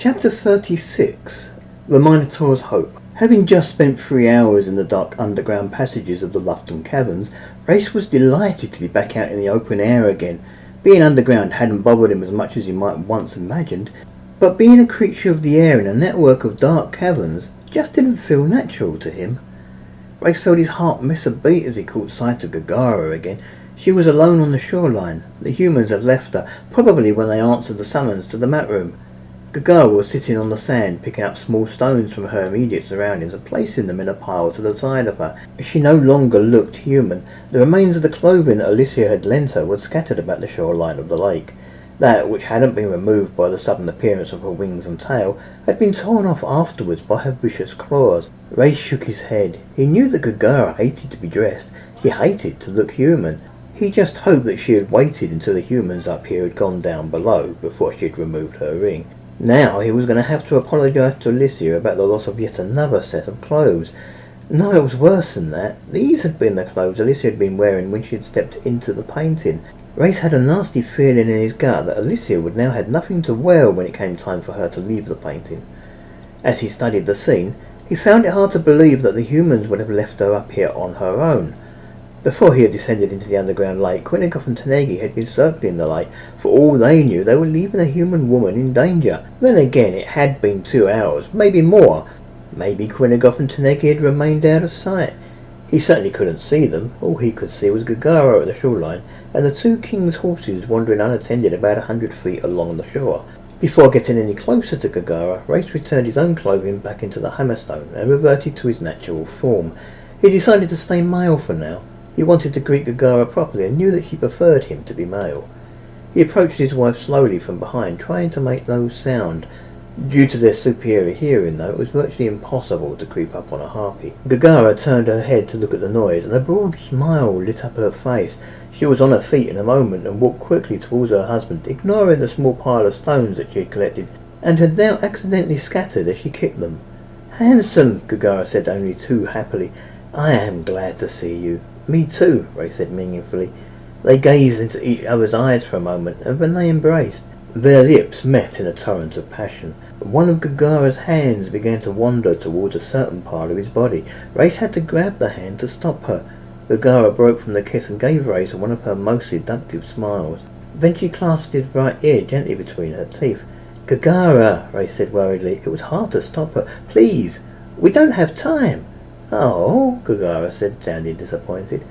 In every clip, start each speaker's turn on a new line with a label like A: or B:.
A: Chapter 36. The Minotaur's Hope. Having just spent 3 hours in the dark underground passages of the Lufton Caverns, Reyes was delighted to be back out in the open air again. Being underground hadn't bothered him as much as he might once imagined, but being a creature of the air in a network of dark caverns just didn't feel natural to him. Reyes felt his heart miss a beat as he caught sight of Gaggara again. She was alone on the shoreline. The humans had left her, probably when they answered the summons to the map room. Gaggara was sitting on the sand, picking up small stones from her immediate surroundings and placing them in a pile to the side of her. She no longer looked human. The remains of the clothing that Alicia had lent her were scattered about the shoreline of the lake. That which hadn't been removed by the sudden appearance of her wings and tail had been torn off afterwards by her vicious claws. Reyes shook his head. He knew that Gaggara hated to be dressed. She hated to look human. He just hoped that she had waited until the humans up here had gone down below before she had removed her ring. Now he was going to have to apologise to Alicia about the loss of yet another set of clothes. No, it was worse than that. These had been the clothes Alicia had been wearing when she had stepped into the painting. Reyes had a nasty feeling in his gut that Alicia would now have nothing to wear when it came time for her to leave the painting. As he studied the scene, he found it hard to believe that the humans would have left her up here on her own. Before he had descended into the underground lake, Quinnigoff and Tanegi had been circling the lake. For all they knew, they were leaving a human woman in danger. Then again, it had been 2 hours, maybe more. Maybe Quinnigoff and Tanegi had remained out of sight. He certainly couldn't see them. All he could see was Gaggara at the shoreline, and the 2 king's horses wandering unattended about 100 feet along the shore. Before getting any closer to Gaggara, Reyes returned his own clothing back into the hammerstone and reverted to his natural form. He decided to stay male for now. He wanted to greet Gaggara properly and knew that she preferred him to be male. He approached his wife slowly from behind, trying to make no sound. Due to their superior hearing, though, it was virtually impossible to creep up on a harpy. Gaggara turned her head to look at the noise, and a broad smile lit up her face. She was on her feet in a moment and walked quickly towards her husband, ignoring the small pile of stones that she had collected, and had now accidentally scattered as she kicked them. "Handsome," Gaggara said only too happily. "I am glad to see you." "Me too," Reyes said meaningfully. They gazed into each other's eyes for a moment, and then they embraced. Their lips met in a torrent of passion. One of Gaggara's hands began to wander towards a certain part of his body. Reyes had to grab the hand to stop her. Gaggara broke from the kiss and gave Reyes one of her most seductive smiles. Then she clasped his right ear gently between her teeth. "Gaggara," Reyes said worriedly. It was hard to stop her. "Please, we don't have time." "Oh," Gaggara said, sounding disappointed.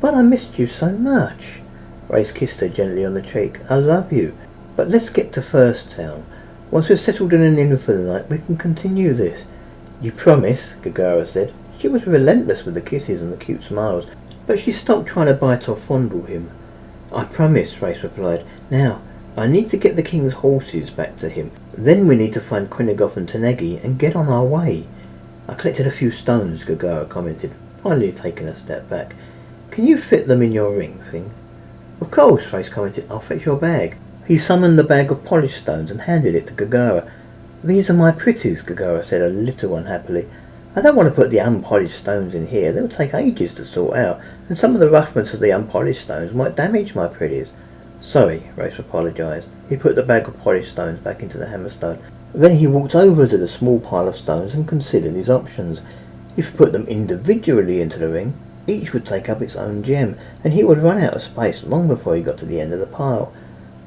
A: "But I missed you so much." Reyes kissed her gently on the cheek. "I love you. But let's get to First Town. Once we've settled in an inn for the night, we can continue this." "You promise?" Gaggara said. She was relentless with the kisses and the cute smiles, but she stopped trying to bite or fondle him. "I promise," Reyes replied. "Now, I need to get the king's horses back to him. Then we need to find Quinnigoff and Tanegi and get on our way." "I collected a few stones," Gaggara commented, finally taking a step back. "Can you fit them in your ring thing?" "Of course," Reyes commented. "I'll fetch your bag." He summoned the bag of polished stones and handed it to Gaggara. "These are my pretties," Gaggara said a little unhappily. "I don't want to put the unpolished stones in here. They'll take ages to sort out, and some of the roughness of the unpolished stones might damage my pretties." "Sorry," Reyes apologised. He put the bag of polished stones back into the hammerstone. Then he walked over to the small pile of stones and considered his options. If he put them individually into the ring, each would take up its own gem, and he would run out of space long before he got to the end of the pile.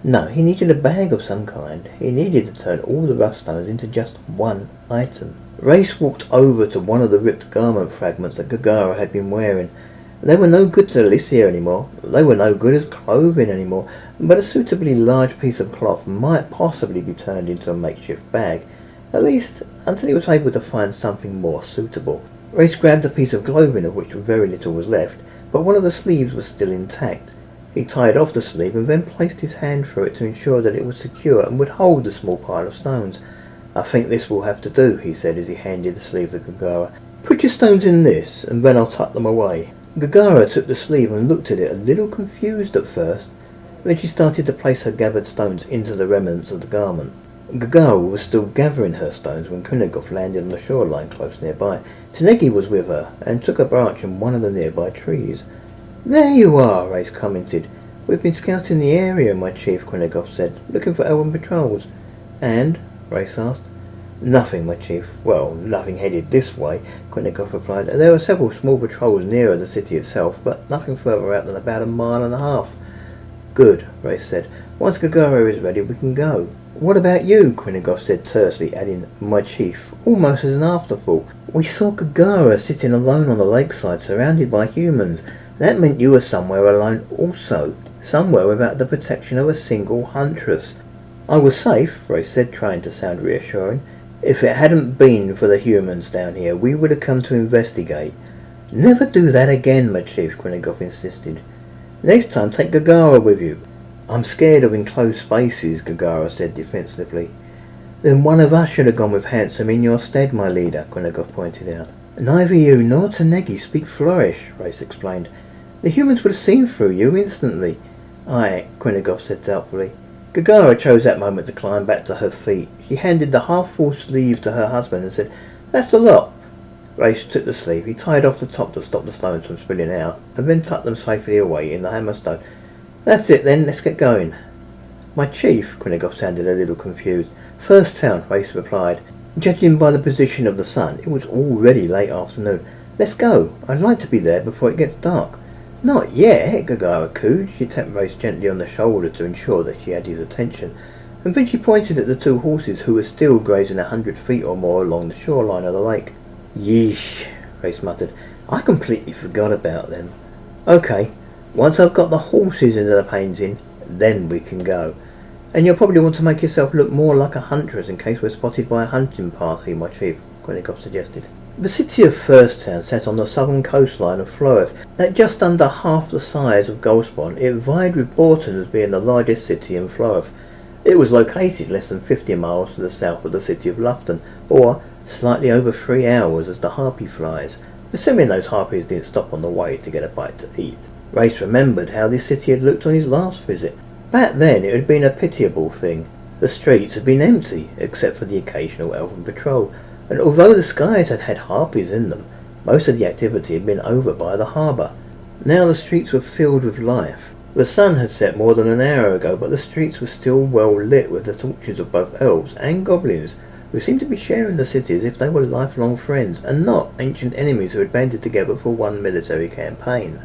A: No, he needed a bag of some kind. He needed to turn all the rough stones into just one item. Reyes walked over to one of the ripped garment fragments that Gaggara had been wearing. They were no good to Alicia anymore. They were no good as clothing anymore, but a suitably large piece of cloth might possibly be turned into a makeshift bag, at least until he was able to find something more suitable. Reyes grabbed a piece of clothing of which very little was left, but one of the sleeves was still intact. He tied off the sleeve and then placed his hand through it to ensure that it was secure and would hold the small pile of stones. "I think this will have to do," he said as he handed the sleeve to Gaggara. "Put your stones in this, and then I'll tuck them away." Gaggara took the sleeve and looked at it, a little confused at first. Then she started to place her gathered stones into the remnants of the garment. Gaggara was still gathering her stones when Quinnigoff landed on the shoreline close nearby. Tanegi was with her, and took a branch from one of the nearby trees. "There you are," Reyes commented. "We've been scouting the area, my chief," Quinnigoff said, "looking for elven patrols." "And?" Reyes asked. Nothing, my chief. Well, nothing headed this way, Quinnicoff replied. There are several small patrols nearer the city itself, but nothing further out than about a mile and a half. Good, Reyes said. Once Gaggara is ready, we can go. What about you? Quinnicoff said tersely, adding, my chief, almost as an afterthought. We saw Gaggara sitting alone on the lakeside, surrounded by humans. That meant you were somewhere alone also, somewhere without the protection of a single huntress. I was safe, Reyes said, trying to sound reassuring. If it hadn't been for the humans down here, we would have come to investigate. Never do that again, my chief, Quinnicoff insisted. Next time, take Gaggara with you. I'm scared of enclosed spaces, Gaggara said defensively. Then one of us should have gone with Handsome in your stead, my leader, Quinnicoff pointed out. Neither you nor Tanegi speak flourish, Reyes explained. The humans would have seen through you instantly. Aye, Quinnicoff said doubtfully. Gaggara chose that moment to climb back to her feet. She handed the half-full sleeve to her husband and said, That's the lot. Reyes took the sleeve. He tied off the top to stop the stones from spilling out, and then tucked them safely away in the hammerstone. That's it then, let's get going. My chief, Quinnicoff sounded a little confused. First town, Reyes replied. Judging by the position of the sun, it was already late afternoon. Let's go. I'd like to be there before it gets dark. Not yet, Gaggara cooed. She tapped Reyes gently on the shoulder to ensure that she had his attention, and then she pointed at the two horses who were still grazing 100 feet or more along the shoreline of the lake. Yeesh, Reyes muttered. I completely forgot about them. Okay, once I've got the horses into the painting, then we can go. And you'll probably want to make yourself look more like a huntress in case we're spotted by a hunting party, my chief, Quinnicoff suggested. The city of First Town sat on the southern coastline of Florif. At just under half the size of Goldspawn, it vied with Borton as being the largest city in Florif. It was located less than 50 miles to the south of the city of Lufton, or slightly over 3 hours as the harpy flies, assuming those harpies didn't stop on the way to get a bite to eat. Reyes remembered how this city had looked on his last visit. Back then it had been a pitiable thing. The streets had been empty, except for the occasional elven patrol, and although the skies had had harpies in them, most of the activity had been over by the harbour. Now the streets were filled with life. The sun had set more than an hour ago, but the streets were still well lit with the torches of both elves and goblins, who seemed to be sharing the city as if they were lifelong friends, and not ancient enemies who had banded together for one military campaign.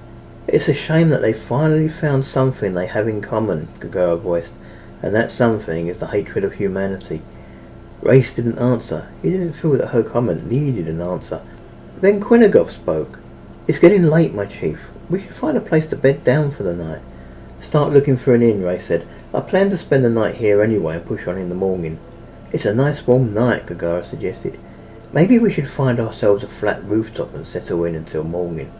A: It's a shame that they finally found something they have in common, Gaggara voiced, and that something is the hatred of humanity. Reyes didn't answer. He didn't feel that her comment needed an answer. Then Quinnicoff spoke. It's getting late, my chief. We should find a place to bed down for the night. Start looking for an inn, Reyes said. I plan to spend the night here anyway and push on in the morning. It's a nice warm night, Gaggara suggested. Maybe we should find ourselves a flat rooftop and settle in until morning.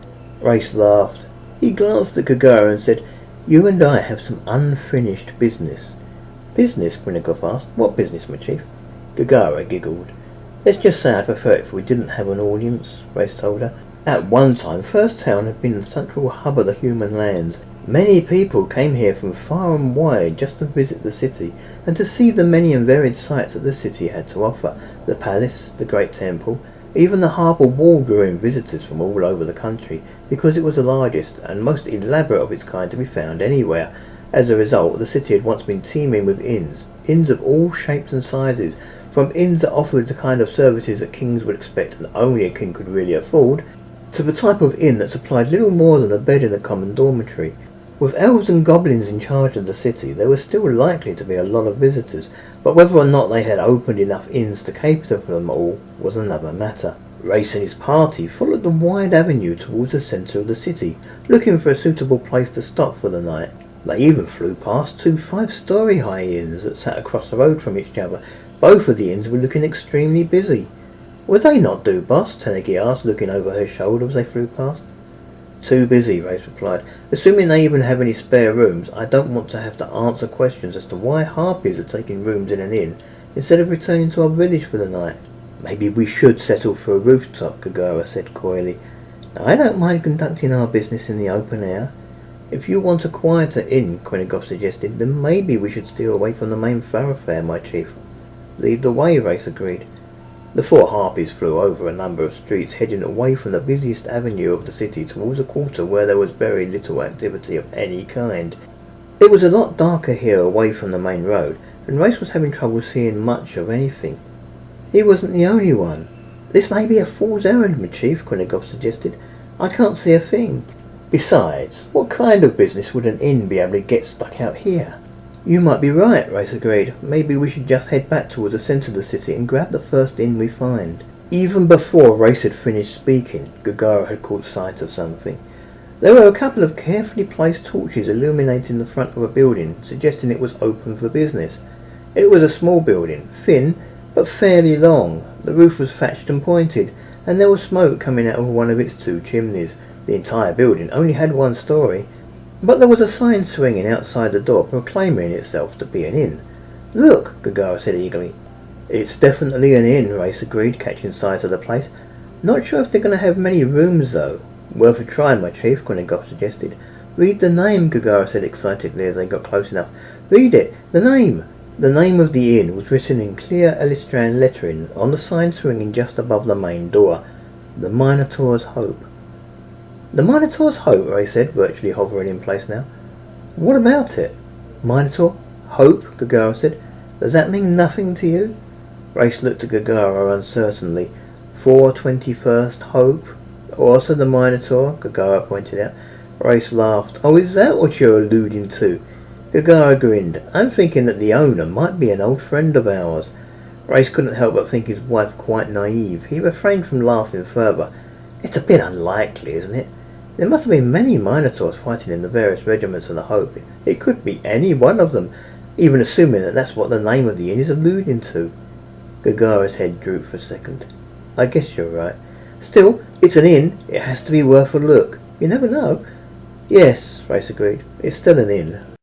A: Reyes laughed. He glanced at Gaggara and said, You and I have some unfinished business. Business? Quinnicoff asked. What business, my chief? Gaggara giggled. Let's just say I'd prefer it if we didn't have an audience, Reyes told her. At one time, First Town had been the central hub of the human lands. Many people came here from far and wide just to visit the city and to see the many and varied sights that the city had to offer. The palace, the great temple, even the harbour wall drew in visitors from all over the country because it was the largest and most elaborate of its kind to be found anywhere. As a result, the city had once been teeming with inns of all shapes and sizes, from inns that offered the kind of services that kings would expect and only a king could really afford, to the type of inn that supplied little more than a bed in a common dormitory. With elves and goblins in charge of the city, there was still likely to be a lot of visitors, but whether or not they had opened enough inns to cater for them all was another matter. Reyes and his party followed the wide avenue towards the centre of the city, looking for a suitable place to stop for the night. They even flew past 2 5-story high inns that sat across the road from each other. Both of the inns were looking extremely busy. Would they not do, boss? Tanegi asked, looking over her shoulder as they flew past. Too busy, Reyes replied. Assuming they even have any spare rooms, I don't want to have to answer questions as to why harpies are taking rooms in an inn instead of returning to our village for the night. Maybe we should settle for a rooftop, Gaggara said coyly. I don't mind conducting our business in the open air. If you want a quieter inn, Quinnicoff suggested, then maybe we should steer away from the main thoroughfare, my chief. Lead the way, Reyes agreed. The 4 harpies flew over a number of streets, heading away from the busiest avenue of the city towards a quarter where there was very little activity of any kind. It was a lot darker here away from the main road, and Race was having trouble seeing much of anything. He wasn't the only one. This may be a fool's errand, my chief, Krennikov suggested. I can't see a thing. Besides, what kind of business would an inn be able to get stuck out here? You might be right, Race agreed. Maybe we should just head back towards the centre of the city and grab the first inn we find. Even before Race had finished speaking, Gaggara had caught sight of something. There were a couple of carefully placed torches illuminating the front of a building, suggesting it was open for business. It was a small building, thin, but fairly long. The roof was thatched and pointed, and there was smoke coming out of one of its two chimneys. The entire building only had one story, but there was a sign swinging outside the door proclaiming itself to be an inn. Look, Gaggara said eagerly. It's definitely an inn, Race agreed, catching sight of the place. Not sure if they're going to have many rooms, though. Worth a try, my chief, Krennikov suggested. Read the name, Gaggara said excitedly as they got close enough. Read it, the name. The name of the inn was written in clear Elistran lettering on the sign swinging just above the main door. The Minotaur's Hope. The Minotaur's Hope, Ray said, virtually hovering in place now. What about it? Minotaur? Hope? Gaggara said. Does that mean nothing to you? Race looked at Gaggara uncertainly. 421st Hope? Orsa the Minotaur? Gaggara pointed out. Race laughed. Oh, is that what you're alluding to? Gaggara grinned. I'm thinking that the owner might be an old friend of ours. Race couldn't help but think his wife quite naive. He refrained from laughing further. It's a bit unlikely, isn't it? There must have been many Minotaurs fighting in the various regiments of the Hope. It could be any one of them, even assuming that that's what the name of the inn is alluding to. Gaggara's head drooped for a second. I guess you're right. Still, it's an inn. It has to be worth a look. You never know. Yes, Race agreed. It's still an inn.